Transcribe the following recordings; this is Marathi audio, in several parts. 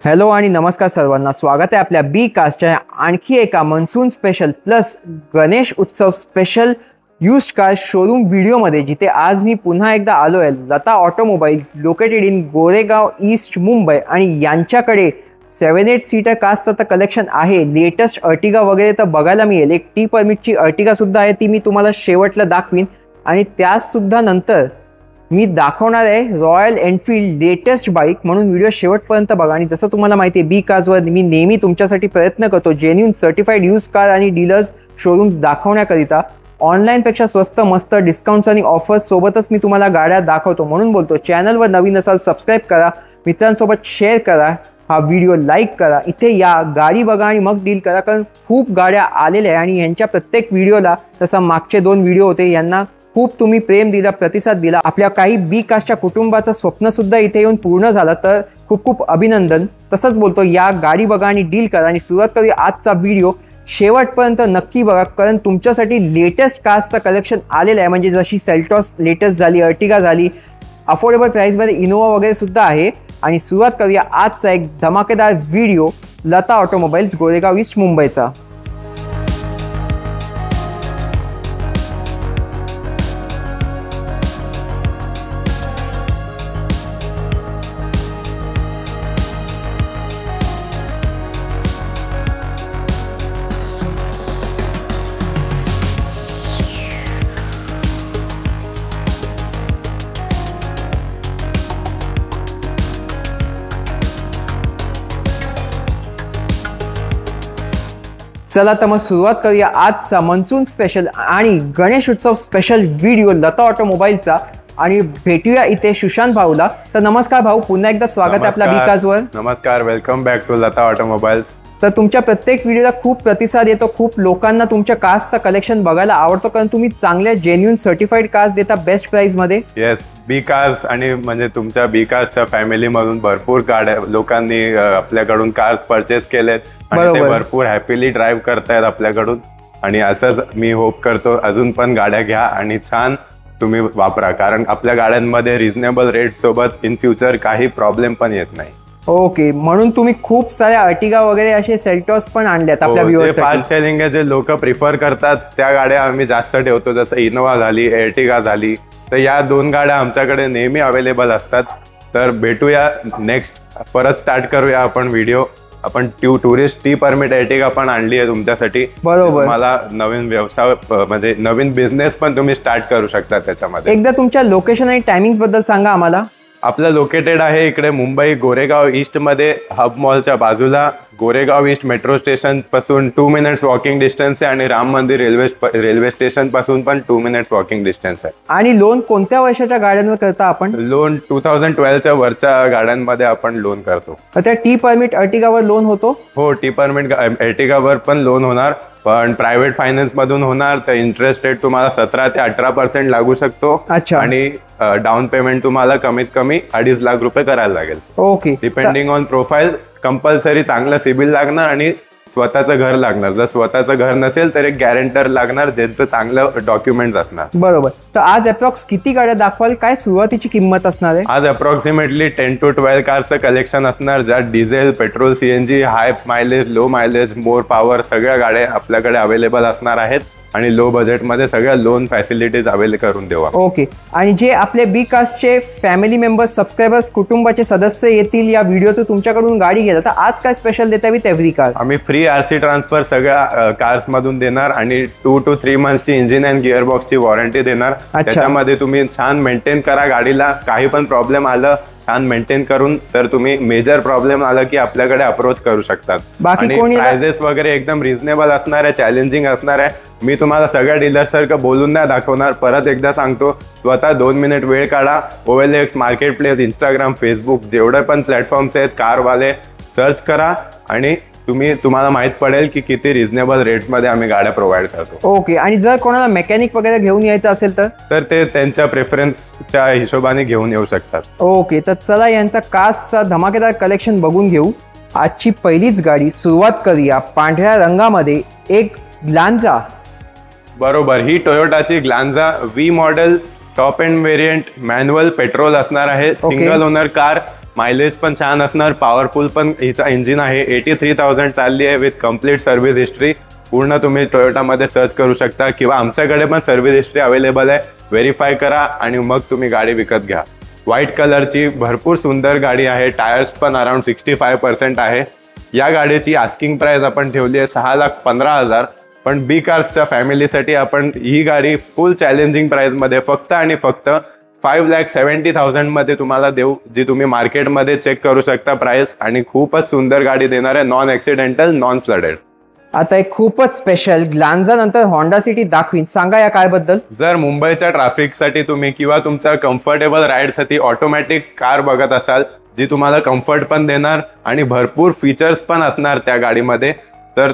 हॅलो आणि नमस्कार सर्वांना, स्वागत आहे आपल्या बी कास्टच्या आणखी एका मनसून स्पेशल प्लस गणेश उत्सव स्पेशल यूज्ड कार शोरूम व्हिडिओमध्ये, जिथे आज मी पुन्हा एकदा आलो आहे Lata automobiles located in Goregaon east Mumbai. आणि यांच्याकडे 7-8 सीटर कार्सचं तर कलेक्शन आहे. लेटेस्ट अर्टिगा वगैरे तर बघायला मिळेल. एक टी परमिटची अर्टिगा सुद्धा आहे, ती मी तुम्हाला शेवटला दाखवीन. आणि त्यासुद्धा नंतर मी दाखवणार आहे रॉयल एनफील्ड लेटेस्ट बाईक. म्हणून व्हिडिओ शेवटपर्यंत बघा. आणि जसं तुम्हाला माहिती आहे, बी कार्सवर मी नेहमी तुमच्यासाठी प्रयत्न करतो जेन्युइन सर्टिफाईड यूज कार आणि डीलर्स शोरूम्स दाखवण्याकरिता. ऑनलाईनपेक्षा स्वस्त मस्त डिस्काउंट्स आणि ऑफर्स सोबतच मी तुम्हाला गाड्या दाखवतो. म्हणून बोलतो, चॅनलवर नवीन असाल सबस्क्राईब करा, मित्रांसोबत शेअर करा, हा व्हिडिओ लाईक करा, इथे या, गाडी बघा आणि मग डील करा. कारण खूप गाड्या आलेल्या आहे आणि यांच्या प्रत्येक व्हिडिओला, जसं मागचे 2 व्हिडिओ होते, यांना खूप तुम्ही प्रेम दिला, प्रतिसाद दिला. आपल्या काही बी कास्टच्या कुटुंबाचं स्वप्नसुद्धा इथे येऊन पूर्ण झालं, तर खूप खूप अभिनंदन. तसंच बोलतो, या, गाडी बघा आणि डील करा. आणि सुरुवात करूया आजचा व्हिडिओ. शेवटपर्यंत नक्की बघा, कारण तुमच्यासाठी लेटेस्ट कार्सचं कलेक्शन आलेलं आहे. म्हणजे जशी सेल्टॉस लेटेस्ट झाली, अर्टिगा झाली, अफोर्डेबल प्राईसमध्ये इनोवा वगैरे सुद्धा आहे. आणि सुरुवात करूया आजचा एक धमाकेदार video Lata automobiles Goregaon east मुंबईचा. चला तर मग सुरुवात करूया आजचा मनसून स्पेशल आणि गणेश उत्सव स्पेशल व्हिडिओ लता ऑटोमोबाईलचा. आणि भेटूया इथे सुशांत भाऊला. तर नमस्कार भाऊ, पुन्हा एकदा स्वागत आहे आपल्या बी कार्सवर. नमस्कार, welcome back to Lata automobiles. तर तुमच्या प्रत्येक व्हिडिओला खूप प्रतिसाद येतो. खूप लोकांना तुमच्या कार्सचा कलेक्शन बघायला आवडतो, कारण तुम्ही चांगल्या जेन्युइन सर्टिफाईड कार्स देता बेस्ट प्राइसमध्ये. येस, बी कार्स आणि म्हणजे तुमच्या बी कार्सच्या फॅमिलीमधून भरपूर गाड्या लोकांनी आपल्याकडून कार्स परचेस केलेत आणि ते भरपूर हॅपीली ड्राईव्ह करतायत आपल्याकडून. आणि असंच मी होप करतो अजून पण गाड्या घ्या आणि छान तुम्ही वापरा, कारण आपल्या गाड्यांमध्ये रिझनेबल रेट सोबत इन फ्युचर काही प्रॉब्लेम पण येत नाही. ओके, म्हणून तुम्ही खूप साऱ्या अर्टिगा वगैरे असे सेल्टॉस पण आणल्यात आपल्या व्ह्यूअर्ससाठी. फास्ट सेलिंग आहे, जे लोक प्रिफर करतात त्या गाड्या आम्ही जास्त ठेवतो. जसं इनोवा झाली, अर्टिगा झाली, तर या 2 गाड्या आमच्याकडे नेहमी अवेलेबल असतात. तर भेटूया नेक्स्ट, परत स्टार्ट करूया आपण व्हिडिओ. आपण टुरिस्ट टी परमिट अर्टिगा पण आणली आहे तुमच्यासाठी. बरोबर, मला नवीन व्यवसाय म्हणजे नवीन बिझनेस पण तुम्ही स्टार्ट करू शकता त्याच्यामध्ये. एकदा तुमच्या लोकेशन आणि टायमिंग्स बद्दल सांगा आम्हाला. आपलं लोकेटेड आहे इकडे मुंबई गोरेगाव ईस्ट मध्ये, हब मॉलच्या बाजूला. गोरेगाव ईस्ट मेट्रो स्टेशन पासून 2 मिनिट्स वॉकिंग डिस्टन्स आहे आणि राम मंदिर रेल्वे स्टेशन पासून पण 2 मिनिट्स वॉकिंग डिस्टन्स आहे. आणि लोन कोणत्या वर्षाच्या गाड्यांवर करता आपण? लोन 2012च्या वरच्या गाड्यांमध्ये आपण लोन करतो. त्या टी परमिट अर्टिगावर लोन होतो? हो, टी परमिट अर्टिगावर पण लोन होणार, पण प्रायव्हेट फायनान्स मधून होणार. तर इंटरेस्ट रेट तुम्हाला 17 ते 18% लागू शकतो. अच्छा. आणि डाऊन पेमेंट तुम्हाला कमीत कमी 2.5 लाख रुपये करायला लागेल. Okay, depending on profile. Compulsory चांगलं सिबिल लागणार आणि स्वतःचं घर लागणार. जर स्वतःचं घर नसेल तर एक गॅरेंटर लागणार, ज्यांचं चांगलं डॉक्युमेंट असणार. बरोबर. तर आज अप्रॉक्स किती गाड्या दाखवाल? काय सुरुवातीची किंमत असणार आहे? आज अप्रॉक्सिमेटली 10 to 12 कारचं कलेक्शन असणार, ज्यात diesel, petrol, CNG, high mileage, low mileage, more power सगळ्या गाड्या आपल्याकडे अवेलेबल असणार आहेत. आणि लो बजेटमध्ये सगळ्या लोन फॅसिलिटीज अवेलेबल करून देऊ. ओके. आणि जे आपले बी कास्टचे फॅमिली मेंबर्स, सबस्क्रायबर्स, कुटुंबाचे सदस्य येतील या व्हिडिओतून तुमच्याकडून गाडी घ्यायला, तर आज काय स्पेशल देता विथ एव्हरी कार? आम्ही फ्री आरसी ट्रान्सफर सगळ्या कार्स मधून देणार आणि 2 to 3 मंथ्सची इंजिन अँड गिअर बॉक्सची वॉरंटी देणार. त्याच्यामध्ये तुम्ही छान मेंटेन करा गाडीला. काही पण प्रॉब्लेम आलं छान मेंटेन करून, तर तुम्ही मेजर प्रॉब्लेम आला की आपल्याकडे अप्रोच करू शकतात. बाकी कोणी प्राइजेस वगैरे एकदम रिझनेबल असणार आहे, चॅलेंजिंग असणार आहे. मी तुम्हाला सगळ्या डीलरसारखं बोलून नाही दाखवणार. परत एकदा सांगतो, स्वतः 2 मिनिट वेळ काढा. OLX, market place, Instagram, Facebook, जेवढे पण प्लॅटफॉर्म्स आहेत कारवाले, सर्च करा आणि तुम्हाला माहित पडेल की किती रिझनेबल रेट्समध्ये आम्ही गाड्या प्रोव्हाइड करतो. ओके. आणि जर कोणाला मेकॅनिक वगैरे घेऊन यायचं असेल तर ते त्यांच्या प्रेफरन्सच्या हिशोबाने घेऊन येऊ शकतात. ओके. तर चला यांचा कार्सचा धमाकेदार कलेक्शन बघून घेऊ. आजची पहिलीच गाडी सुरुवात करूया पांढऱ्या रंगामध्ये, एक ग्लांजा. बरोबर, ही टोयोटाची Glanza V model top end variant manual petrol असणार आहे. सिंगल ओनर कार, मायलेज पण छान असणार, पॉवरफुल पण हिचा इंजिन आहे. 83,000 चालली आहे विथ कम्प्लीट सर्व्हिस हिस्ट्री. पूर्ण तुम्ही टोयोटामध्ये सर्च करू शकता किंवा आमच्याकडे पण सर्व्हिस हिस्ट्री अवेलेबल आहे. व्हेरीफाय करा आणि मग तुम्ही गाडी विकत घ्या. व्हाईट कलरची भरपूर सुंदर गाडी आहे. टायर्स पण अराउंड 65% आहे. या गाडीची आस्किंग प्राइस आपण ठेवली आहे 6,15,000. पण बी कार्सच्या फॅमिलीसाठी आपण ही गाडी फुल चॅलेंजिंग प्राइसमध्ये फक्त आणि फक्त 5,70,000 मध्ये तुम्हाला देऊ, जी तुम्ही मार्केटमध्ये चेक करू शकता प्राइस. आणि खूपच सुंदर गाडी देणार आहे, नॉन ॲक्सिडेंटल, नॉन फ्लडेड. आता एक खूपच स्पेशल ग्लान्झा नंतर होंडा सिटी दाखवीन, सांगा या कारबद्दल. जर मुंबईच्या ट्रॅफिकसाठी तुम्ही किंवा तुमच्या कम्फर्टेबल राईडसाठी ऑटोमॅटिक कार बघत असाल, जी तुम्हाला कम्फर्ट पण देणार आणि भरपूर फीचर्स पण असणार त्या गाडीमध्ये, तर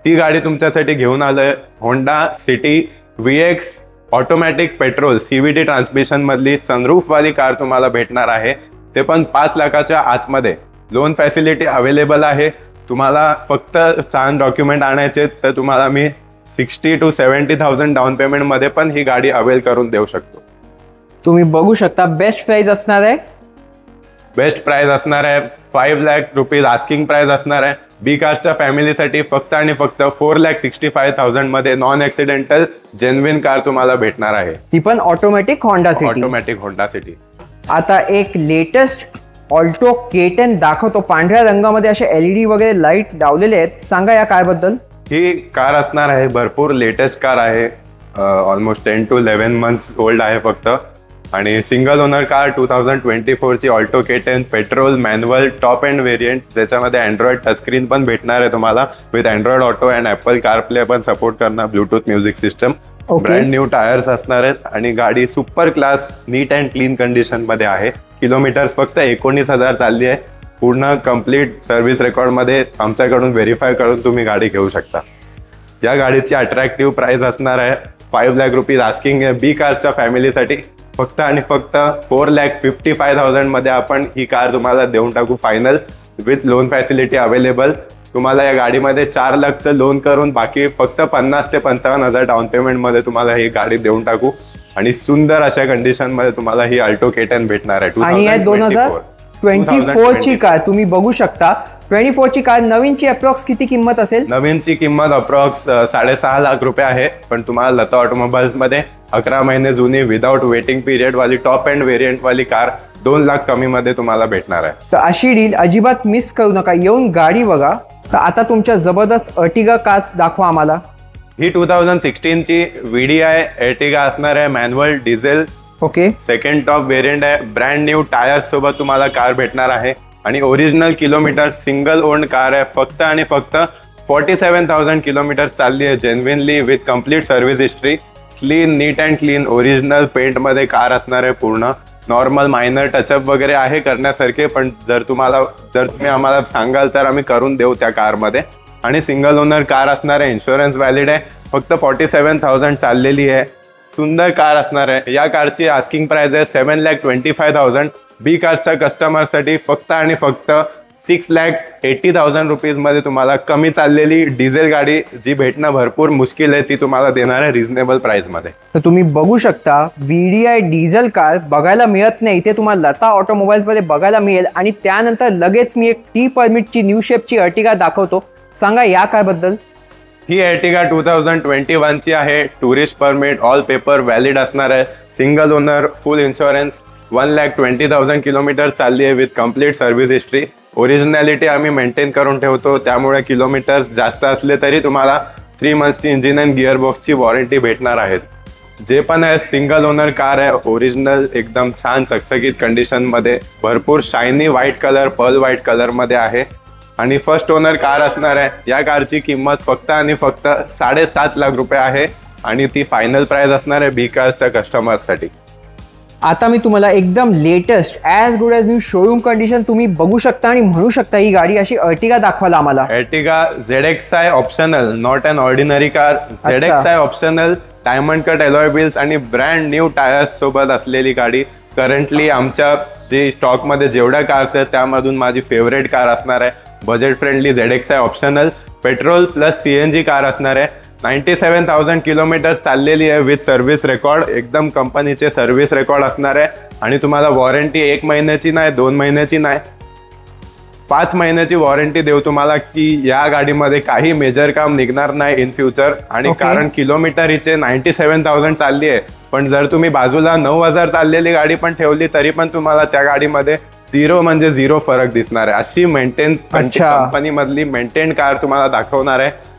ती गाडी तुमच्यासाठी घेऊन आलोय. Honda city VX automatic petrol CVT transmission मधली सनरूफवाली कार तुम्हाला भेटणार आहे. ते पण 5 लाखाच्या आतमध्ये. लोन फॅसिलिटी अवेलेबल आहे. तुम्हाला फक्त छान डॉक्युमेंट आणायचे तर तुम्हाला मी 60,000 to 70,000 डाऊन पेमेंटमध्ये पण ही गाडी अवेल करून देऊ शकतो. तुम्ही बघू शकता बेस्ट प्राइस असणार आहे. बेस्ट प्राइस असणार आहे 5 लाख रुपीज आस्किंग प्राइस असणार आहे. बी कार्सच्या फॅमिलीसाठी फक्त आणि फक्त 4,65,000 मध्ये नॉन ॲक्सिडेंटल जेन्युइन कार तुम्हाला भेटणार आहे. ती पण automatic Honda city. Automatic Honda city. आता एक लेटेस्ट ऑल्टो K10 दाखवतो. पांढऱ्या रंगामध्ये असे LED वगैरे लाईट लावलेले आहेत, सांगा या कारबद्दल. ही कार असणार आहे भरपूर लेटेस्ट कार आहे. ऑलमोस्ट 10 to 11 months ओल्ड आहे फक्त. आणि सिंगल ओनर कार 2024 ची Alto K10 petrol manual top end variant, ज्याच्यामध्ये अँड्रॉइड टचस्क्रीन पण भेटणार आहे तुम्हाला with Android auto and Apple CarPlay पण सपोर्ट करणार, Bluetooth music system. Brand new tyres असणार आहेत आणि गाडी super class neat and clean condition मध्ये आहे. किलोमीटर फक्त 19,000 चालली आहे. पूर्ण कम्प्लीट सर्व्हिस रेकॉर्डमध्ये आमच्याकडून व्हेरीफाय करून तुम्ही गाडी घेऊ शकता. या गाडीची अट्रॅक्टिव्ह प्राइस असणार आहे 5 लाख रुपीज आस्किंग आहे. बी कार्सच्या फॅमिलीसाठी फक्त आणि फक्त 4,55,000 मध्ये आपण ही कार तुम्हाला देऊन टाकू final with loan facility available. तुम्हाला या गाडीमध्ये 4 लाखचं लोन करून बाकी फक्त 50,000 ते 55,000 डाऊन पेमेंटमध्ये तुम्हाला ही गाडी देऊन टाकू. आणि सुंदर अशा कंडिशन मध्ये तुम्हाला ही ऑल्टो K10 भेटणार आहे. आणि 2024 ची कार तुम्ही बघू शकता. 24 ची कार नवीनची अप्रॉक्स किती किंमत असेल? नवीनची किंमत अप्रॉक्स 6.5 लाख रुपये आहे. पण तुम्हाला लता ऑटोमोबाईल्स मध्ये 11 महिने जुनी विदाउट वेटिंग पिरियड वाली टॉप एंड व्हेरियंट वाली कार 2 लाख कमी मध्ये तुम्हाला भेटणार आहे. तर अशी डील अजिबात मिस करू नका, येऊन गाडी बघा. तर आता तुमच्या जबरदस्त अर्टिगा कार दाखवा आम्हाला. ही 2016 ची VDI अर्टिगा असणार आहे, manual diesel. Okay. Second top variant आहे. ब्रँड न्यू टायर्स सोबत तुम्हाला कार भेटणार आहे आणि original kilometre single owned car आहे. फक्त आणि फक्त 47,000 किलोमीटर चालली आहे genuinely with complete service history. Clean, neat and clean original पेंटमध्ये कार असणार आहे. पूर्ण नॉर्मल मायनर टचअप वगैरे आहे करण्यासारखे, पण जर तुम्ही आम्हाला सांगाल तर आम्ही करून देऊ त्या कारमध्ये. आणि सिंगल ओनर कार असणार आहे. इन्शुरन्स व्हॅलिड आहे. फक्त 47,000 चाललेली आहे. सुंदर कार असणार आहे. या कारची आस्किंग प्राइस आहे 7,25,000. बी कार्सच्या कस्टमरसाठी फक्त आणि फक्त 6,80,000 रुपीज मध्ये तुम्हाला कमी चाललेली डिझेल गाडी जी भेटणं भरपूर मुश्किल आहे, ती तुम्हाला देणार आहे रिझनेबल प्राइस मध्ये. तर तुम्ही बघू शकता VDI डिझेल कार बघायला मिळत नाही, इथे तुम्हाला लता ऑटोमोबाईल्स मध्ये बघायला मिळेल. आणि त्यानंतर लगेच मी एक T परमिटची न्यू शेपची अर्टिगा दाखवतो, सांगा या कारबद्दल. ही अर्टिगा 2021 ची आहे. Tourist permit all paper valid असणार आहे. सिंगल ओनर, फुल इन्शुरन्स. 1,20,000 किलोमीटर चालली आहे with complete service history. Originality आम्ही मेंटेन करून ठेवतो, त्यामुळे किलोमीटर्स जास्त असले तरी तुम्हाला 3 मंथ्सची इंजिन अँड गिअरबॉक्सची वॉरंटी भेटणार आहेत. जे पण आहे सिंगल ओनर कार आहे. ओरिजिनल एकदम छान चकचकीत कंडिशनमध्ये, भरपूर shiny white colour, Perl white कलरमध्ये आहे. आणि फर्स्ट ओनर कार असणार आहे. या कारची किंमत फक्त आणि फक्त 7.5 लाख रुपये आहे आणि ती फायनल प्राइस असणार आहे बी कार्सच्या कस्टमर्ससाठी. आता मी तुम्हाला एकदम latest as good as new showroom condition तुम्ही बघू शकता आणि म्हणू शकता ही गाडी अशी अर्टिगा दाखवायला आम्हाला. Ertiga ZXi optional, not an ordinary car. ZXi optional, diamond cut alloy wheels आणि ब्रँड न्यू टायर्स सोबत असलेली गाडी. करंटली आमच्या जे स्टॉकमध्ये जेवढ्या कार्स आहेत त्यामधून माझी फेवरेट कार असणार आहे. Budget friendly ZXi optional petrol plus CNG car असणार आहे. 97,000 किलोमीटर चाललेली आहे विथ सर्व्हिस रेकॉर्ड. एकदम कंपनीचे सर्व्हिस रेकॉर्ड असणार आहे. आणि तुम्हाला वॉरंटी 1 महिन्याची नाही, 2 महिन्याची नाही, 5 महिन्याची वॉरंटी देऊ तुम्हाला की या गाडीमध्ये काही मेजर काम निघणार नाही इन फ्युचर. आणि कारण किलोमीटर हिचे 97,000 चालली आहे, पण जर तुम्ही बाजूला 9,000 चाललेली गाडी पण ठेवली तरी पण तुम्हाला त्या गाडीमध्ये 0 म्हणजे 0 फरक दिसणार आहे. अशी मेंटेन कंपनी मधली मेंटेन कार तुम्हाला दाखवणार आहे.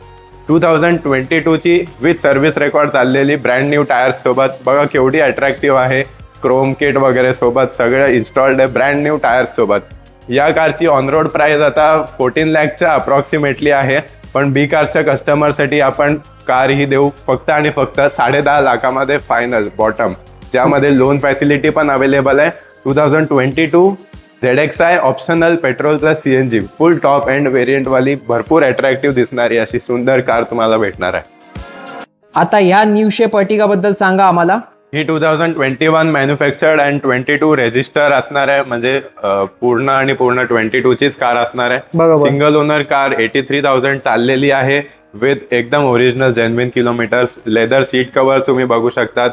2022ची विथ सर्व्हिस रेकॉर्ड चाललेली ब्रँड न्यू टायर्स सोबत. बघा केवढी अट्रॅक्टिव्ह आहे. क्रोम किट वगैरे सोबत सगळं इन्स्टॉल्ड आहे ब्रँड न्यू टायर्स सोबत. या कारची ऑन रोड प्राइस आता 14 लाखच्या अप्रॉक्सिमेटली आहे, पण बी कारच्या कस्टमरसाठी आपण कार ही देऊ फक्त आणि फक्त 10.5 लाखामध्ये फायनल बॉटम, ज्यामध्ये लोन फॅसिलिटी पण अवेलेबल आहे. 2022 ZXi optional petrol plus CNG फुल टॉप एंड व्हेरियंट वाली भरपूर अट्रॅक्टिव्ह दिसणारी अशी सुंदर कार तुम्हाला भेटणार आहे. आता ह्या न्यू शेप अर्टिगा बद्दल सांगा आम्हाला. ही 2021 मॅन्युफॅक्चर्ड अँड 22 रजिस्टर असणार आहे, म्हणजे पूर्ण आणि पूर्ण 22चीच कार असणार आहे. सिंगल ओनर कार 83,000 चाललेली आहे विथ एकदम original genuine kilometres. Leather seat cover तुम्ही बघू शकतात.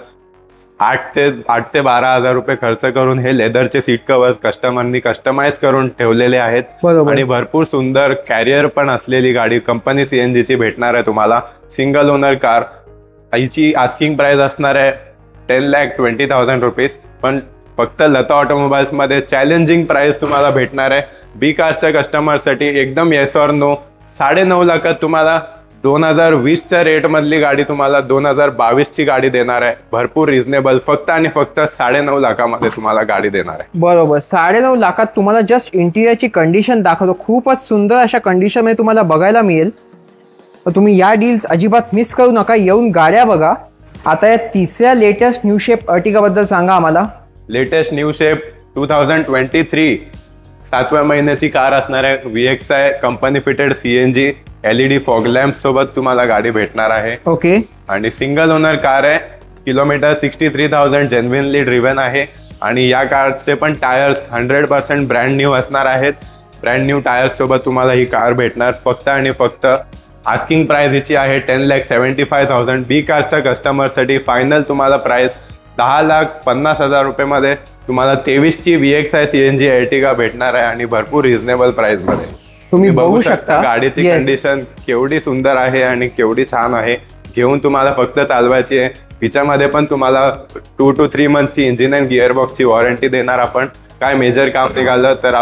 8 ते 12,000 रुपये खर्च करून हे लेदरचे सीट कव्हर्स कस्टमरनी कस्टमाइज करून ठेवलेले आहेत. आणि भरपूर सुंदर कॅरियर पण असलेली गाडी कंपनी CNGची भेटणार आहे तुम्हाला. Single owner car. हिची आस्किंग प्राइस असणार आहे 10,20,000 रुपीज, पण फक्त लता ऑटोमोबाईल्समध्ये चॅलेंजिंग प्राइस तुम्हाला भेटणार आहे. बी कारच्या कस्टमरसाठी एकदम येस ऑर नो 9.5 लाखात तुम्हाला 2020च्या रेटमधली गाडी तुम्हाला 2022ची गाडी देणार आहे. भरपूर रिझनेबल, फक्त आणि फक्त 9.5 लाखामध्ये तुम्हाला गाडी देणार आहे. बरोबर, 9.5 लाखात तुम्हाला जस्ट इंटिरियरची कंडिशन दाखवतो. खूपच सुंदर अशा कंडिशनमध्ये तुम्हाला बघायला मिळेल. तुम्ही या डील्स अजिबात मिस करू नका. येऊन गाड्या बघा. आता या तिसऱ्या लेटेस्ट न्यू शेप अर्टिगा बद्दल सांगा आम्हाला. लेटेस्ट न्यू शेप 2023 7व्या महिन्याची कार असणार आहे. VXi company fitted CNG LED fog lamp सोबत तुम्हाला गाडी भेटणार आहे. ओके. आणि सिंगल ओनर कार आहे. किलोमीटर 63,000 जेन्युइनली ड्रिव्हन आहे. आणि या कारचे पण टायर्स 100% ब्रँड न्यू असणार आहेत. ब्रँड न्यू टायर्स सोबत तुम्हाला ही कार भेटणार. फक्त आणि फक्त आस्किंग प्राइस हिची आहे 10,75,000. बी कारच्या कस्टमरसाठी फायनल तुम्हाला प्राइस 10,50,000 रुपयेमध्ये तुम्हाला 23ची VXi CNG अर्टिगा भेटणार आहे. आणि भरपूर रिझनेबल प्राइस मध्ये तुम्ही बघू शकता गाडीची कंडिशन केवढी सुंदर आहे आणि केवढी छान आहे. घेऊन तुम्हाला फक्त चालवायची आहे. हिच्यामध्ये पण तुम्हाला 2 to 3 मंथची इंजिन अँड गिअरबॉक्सची वॉरंटी देणार आपण. काय मेजर काम निघालं तर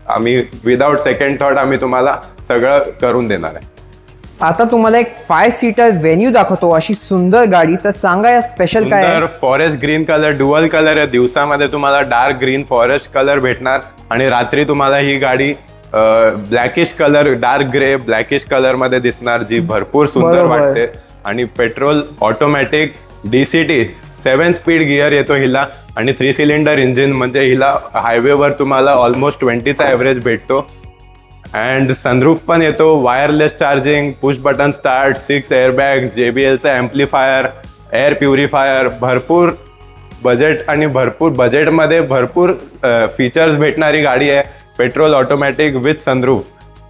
आम्ही विदाउट सेकंड थॉट आम्ही तुम्हाला सगळं करून देणार आहे. आता तुम्हाला एक 5 सीटर व्हेन्यू दाखवतो अशी सुंदर गाडी. तर सांगा या स्पेशल काय आहे. Forest green colour dual colour आहे. दिवसामध्ये तुम्हाला डार्क ग्रीन फॉरेस्ट कलर भेटणार आणि रात्री तुम्हाला ही गाडी blackish colour dark grey blackish colour मध्ये दिसणार, जी भरपूर सुंदर वाटते. आणि petrol automatic DCT 7 speed gear येतो हिला आणि 3 सिलेंडर इंजिन, म्हणजे हिला हायवेवर तुम्हाला ऑलमोस्ट 20चा ॲव्हरेज भेटतो. अँड सनरूफ पण येतो. Wireless charging, push button start, 6 airbags, JBLचा एम्प्लिफायर, एअर प्युरिफायर. भरपूर बजेट आणि भरपूर बजेटमध्ये भरपूर फीचर्स भेटणारी गाडी आहे. Petrol automatic with sunroof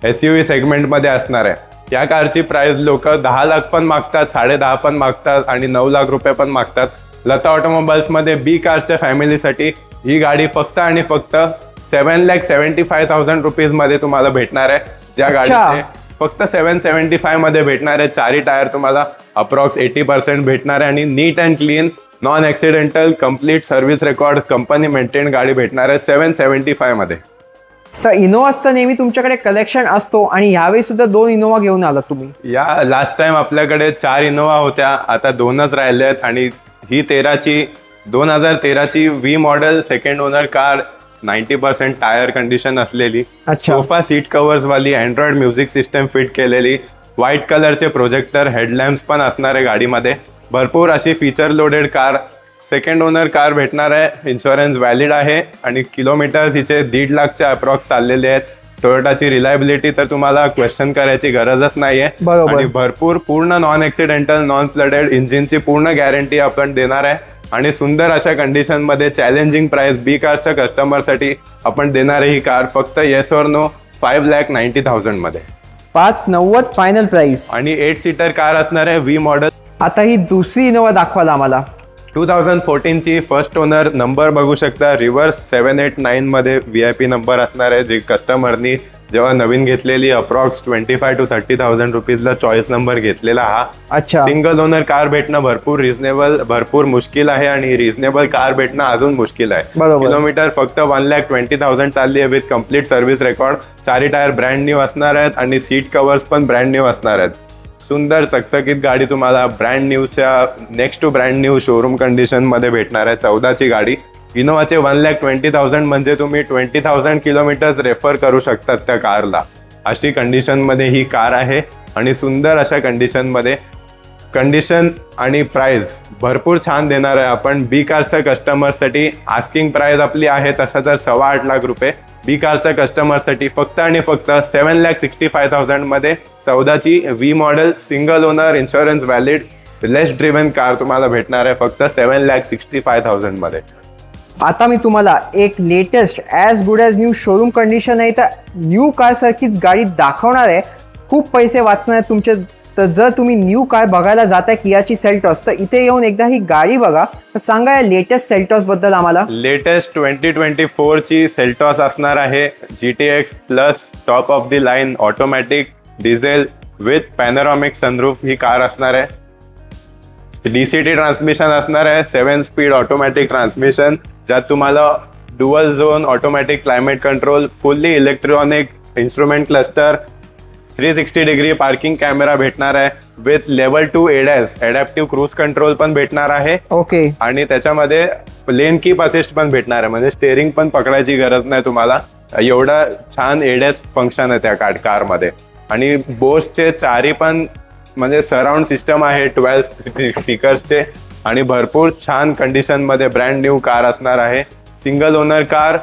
SUV सेगमेंटमध्ये असणार आहे. या कारची प्राइस लोक 10 लाख पण मागतात, 10.5 पण मागतात आणि 9 लाख रुपये पण मागतात. लता ऑटोमोबाईल्समध्ये बी कारच्या फॅमिलीसाठी ही गाडी फक्त आणि फक्त 7,75,000 रुपीजमध्ये तुम्हाला भेटणार आहे. ज्या गाडीचे फक्त 775 मध्ये भेटणार आहे. 4ही टायर तुम्हाला अप्रॉक्स 80% भेटणार आहे आणि neat and clean non accidental complete service record company maintain गाडी भेटणार आहे 775 मध्ये. तर इनोव्हाचं नेहमी तुमच्याकडे कलेक्शन असतो आणि यावेळी सुद्धा 2 इनोव्हा घेऊन आलात तुम्ही. या लास्ट टाइम आपल्याकडे 4 इनोव्हा होत्या, आता 2च राहिले आहेत. आणि ही 2013ची V model second owner car, 90% tyre condition असलेली, सोफा सीट कव्हर्स वाली, अँड्रॉइड म्युझिक सिस्टम फिट केलेली, व्हाईट कलरचे प्रोजेक्टर हेडलॅम्प्स पण असणार आहे गाडीमध्ये. भरपूर अशी feature loaded car second owner car भेटणार आहे. इन्शुरन्स व्हॅलिड आहे आणि किलोमीटर्स हिचे 1.5 लाखच्या अप्रॉक्स चाललेले आहेत. टोयोटाची रिलायबिलिटी तर तुम्हाला क्वेश्चन करायची गरजच नाहीये. आणि भरपूर पूर्ण नॉन ॲक्सिडेंटल नॉन फ्लडेड इंजिनची पूर्ण गॅरंटी आपण देणार आहे. आणि सुंदर अशा कंडिशनमध्ये चॅलेंजिंग प्राइस बी कारच्या कस्टमरसाठी आपण देणार आहे ही कार फक्त येस ऑर नो 5,90,000 मध्ये. 590 फायनल प्राइस आणि 8 सीटर कार असणार आहे व्ही मॉडेल. आता ही दुसरी इनोवा दाखवाल आम्हाला. 2014 ची फर्स्ट ओनर, नंबर बघू शकता रिव्हर्स 789 मध्ये VIP नंबर असणार आहे, जे कस्टमरनी जेव्हा नवीन घेतलेली अप्रॉक्स 25,000 to 30,000 रुपीजला चॉईस नंबर घेतलेला हा. अच्छा. सिंगल ओनर कार भेटणं भरपूर मुश्किल आहे आणि रिझनेबल कार भेटणं अजून मुश्किल आहे. किलोमीटर फक्त 1,20,000 चालली आहे with complete service record. 4 tyre brand new असणार आहेत आणि सीट कव्हर्स पण ब्रँड न्यू असणार आहेत. सुंदर चकचकीत गाडी तुम्हाला ब्रँड न्यूच्या next to brand new showroom condition मध्ये भेटणार आहे. 14ची गाडी. इनोवाचे 1,20,000 म्हणजे तुम्ही 20,000 किलोमीटर्स रेफर करू शकतात त्या कारला. अशी कंडिशन मध्ये ही कार आहे आणि सुंदर अशा कंडिशन मध्ये. कंडिशन आणि प्राइस भरपूर छान देणार आहे आपण बी कारच्या कस्टमरसाठी. आस्किंग प्राइस आपली आहे तसा तर 8.25 लाख रुपये. बी कारच्या कस्टमरसाठी फक्त आणि फक्त 7,65,000 मध्ये 14ची V model single owner insurance valid less driven car तुम्हाला भेटणार आहे फक्त 7,65,000 मध्ये. आता मी तुम्हाला एक latest as good as new showroom condition आहे तर न्यू कार सारखीच गाडी दाखवणार आहे. खूप पैसे वाचणार आहेत तुमचे. तर जर तुम्ही न्यू कार बघायला जाताय कियाची सेल्टॉस तर इथे येऊन एकदा ही गाडी बघा. तर सांगा या लेटेस्ट सेल्टॉस बद्दल आम्हाला. लेटेस्ट 2024 ची सेल्टॉस असणार आहे. GTX plus top of the line automatic diesel with panoramic sunroof ही कार असणार आहे. DCT ट्रान्समिशन असणार आहे. 7 स्पीड ऑटोमॅटिक ट्रान्समिशन ज्यात तुम्हाला dual zone automatic climate control, fully electronic instrument cluster, 360 degree parking camera भेटणार आहे with level 2 ADAS adaptive cruise control पण भेटणार आहे. ओके. आणि त्याच्यामध्ये लेन कीप असिस्ट पण भेटणार आहे म्हणजे स्टेअरिंग पण पकडायची गरज नाही तुम्हाला. एवढा छान ADAS फंक्शन आहे त्या कारमध्ये. आणि बोसचे चारी पण म्हणजे सराउंड सिस्टम आहे 12 स्पीकर्सचे आणि भरपूर छान कंडिशन मध्ये ब्रँड न्यू कार असणार आहे. Single owner car,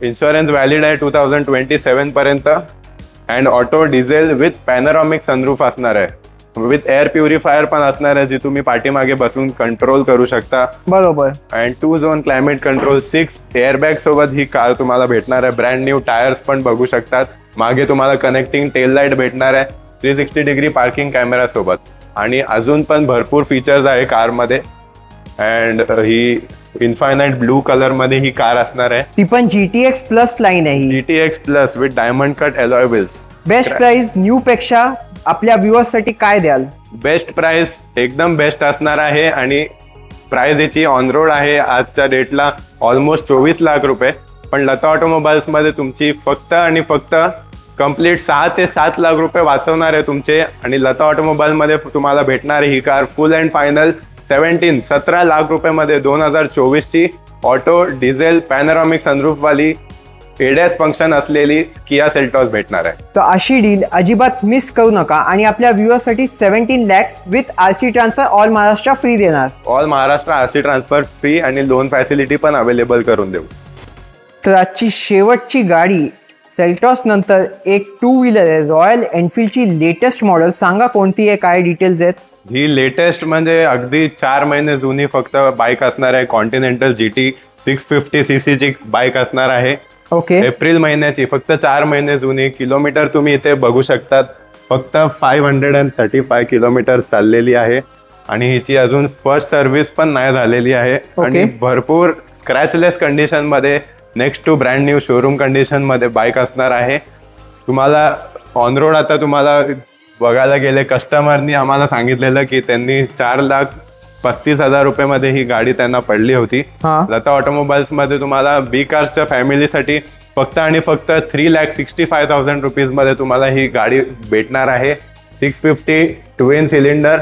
insurance valid आहे 2027 पर्यंत and auto diesel with panoramic sunroof असणार आहे. विथ एअर प्युरिफायर पण असणार आहे जी तुम्ही पाठीमागे बसून कंट्रोल करू शकता. बरोबर. And 2 zone climate control, 6 airbag सोबत ही कार तुम्हाला भेटणार आहे. ब्रँड न्यू टायर्स पण बघू शकतात. मागे तुम्हाला कनेक्टिंग टेल लाईट भेटणार आहे 360 डिग्री पार्किंग कॅमेरा सोबत आणि अजून पण भरपूर फीचर्स आहे कारमध्ये. And he infinite blue colour मध्ये ही कार असणार आहे. ती पण GTX प्लस लाईन आहे. GTX plus with diamond cut alloy wheels. Best price new पेक्षा आपल्या व्ह्युअर्स साठी काय द्याल? बेस्ट प्राइस एकदम बेस्ट असणार आहे आणि प्राइस याची ऑन रोड आहे आजच्या डेटला ऑलमोस्ट 24 लाख रुपये. पण लता ऑटोमोबाईल्स मध्ये तुमची फक्त आणि फक्त कंप्लीट 6 ते 7 लाख रुपये वाचवणार आहे तुमचे. आणि लता ऑटोमोबाईल मध्ये तुम्हाला भेटणार ही car full and final 17 lakh रुपये मध्ये 2024 ची ऑटो डिझेल पॅनोरामिक सनरूफ वाली ADAS फंक्शन असलेली किया सेल्टॉस भेटणार आहे. तर अशी डील अजिबात मिस करू नका आणि आपल्या व्ह्युअर्स साठी 17 lakhs with RC transfer all Maharashtra free देणार. All Maharashtra RC transfer free आणि लोन फॅसिलिटी पण अवेलेबल करून देऊ. तर आजची शेवटची गाडी सेल्टॉस नंतर एक 2 व्हीलर आहे रॉयल एनफिल्डची लेटेस्ट मॉडेल. सांगा कोणती आहे, काय डिटेल्स आहेत? ही लेटेस्ट म्हणजे अगदी 4 महिने जुनी फक्त बाईक असणार आहे. कॉन्टिनेंटल GT 650cc ची बाईक असणार आहे. ओके. एप्रिल महिन्याची फक्त 4 महिने जुनी. किलोमीटर तुम्ही इथे बघू शकतात फक्त 535 किलोमीटर चाललेली आहे आणि हिची अजून फर्स्ट सर्व्हिस पण नाही झालेली आहे. आणि भरपूर स्क्रॅचलेस कंडिशन मध्ये next to brand new showroom condition मध्ये बाईक असणार आहे. तुम्हाला ऑन रोड आता तुम्हाला बघायला गेले कस्टमरनी आम्हाला सांगितलेलं की त्यांनी 4,35,000 रुपये मध्ये ही गाडी त्यांना पडली होती. लता ऑटोमोबाईल्स मध्ये तुम्हाला बी कार्सच्या फॅमिलीसाठी फक्त आणि फक्त 3,65,000 रुपीज मध्ये तुम्हाला ही गाडी भेटणार आहे. 650 ट्विन सिलेंडर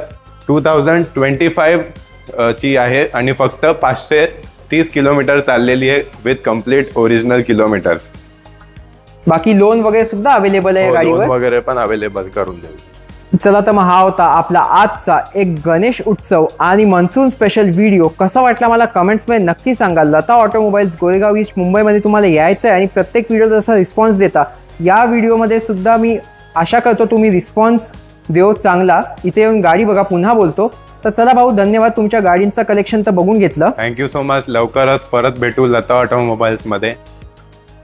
2025 ची आहे आणि फक्त 530 किलोमीटर चाललेली आहे विथ कम्प्लीट ओरिजिनल किलोमीटर्स. बाकी लोन वगैरे सुद्धा अवेलेबल आहे गाडीवर. लोन वगैरे पण अवेलेबल करून देऊ. चला तर मग हा होता आपला आजचा एक गणेश उत्सव आणि मान्सून स्पेशल व्हिडिओ. कसा वाटला मला कमेंट्समध्ये नक्की सांगा. लता ऑटोमोबाईल्स गोरेगाव ईस्ट मुंबईमध्ये तुम्हाला यायचं आहे आणि प्रत्येक व्हिडिओ जसा रिस्पॉन्स देता या व्हिडिओमध्ये सुद्धा मी आशा करतो तुम्ही रिस्पॉन्स देऊ चांगला. इथे येऊन गाडी बघा. पुन्हा बोलतो. तर चला भाऊ, धन्यवाद. तुमच्या गाडींचं कलेक्शन तर बघून घेतलं. Thank you so much. लवकरच परत भेटू लता ऑटोमोबाईल्स मध्ये.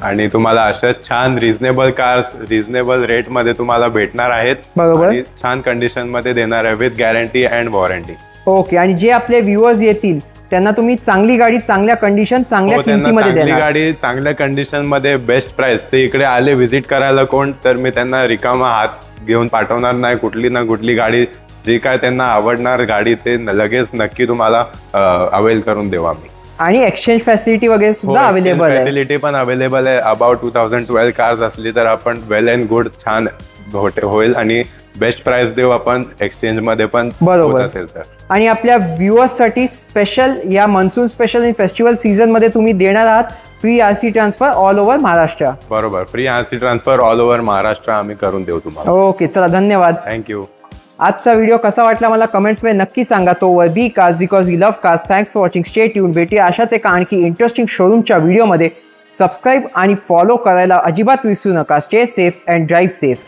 आणि तुम्हाला अशाच छान रिझनेबल कार्स रिझनेबल रेट मध्ये तुम्हाला भेटणार आहेत. बरोबर. आणि छान कंडिशन मध्ये देणार आहे with guarantee and warranty. Okay. आणि जे आपले व्ह्युअर्स येतील त्यांना तुम्ही चांगली गाडी चांगल्या कंडिशन चांगल्या किमतीमध्ये चांगली देणार. गाडी चांगल्या कंडिशन मध्ये बेस्ट प्राइस. ते इकडे आले व्हिजिट करायला कोण तर मी त्यांना रिकामा हात घेऊन पाठवणार नाही. कुठली ना कुठली गाडी जी काय त्यांना आवडणार गाडी ते लगेच नक्की तुम्हाला अवेल करून देऊ आम्ही. आणि एक्सचेंज फॅसिलिटी वगैरे सुद्धा अवेलेबल आहे. फॅसिलिटी पण अवेलेबल आहे. अबाउट 2012 कार्स असली तर आपण वेल अँड गुड छान होईल आणि बेस्ट प्राइस देऊ आपण एक्सचेंज मध्ये पण. बरोबर असेल तर. आणि आपल्या व्ह्युअर्स साठी स्पेशल या मान्सून स्पेशल आणि फेस्टिवल सीझन मध्ये तुम्ही देणार आहात free RC transfer all over Maharashtra. बरोबर. Free RC transfer all over Maharashtra आम्ही करून देऊ तुम्हाला. ओके चला धन्यवाद. थँक्यू. आजचा व्हिडिओ कसा वाटला मला कमेंट्समध्ये नक्की सांगा. तोवर be cars because we love cars. Thanks for watching. Stay tune. भेटूया अशाच एका आणखी इंटरेस्टिंग शोरूमच्या व्हिडिओमध्ये. सबस्क्राईब आणि फॉलो करायला अजिबात विसरू नका. Stay safe and drive safe.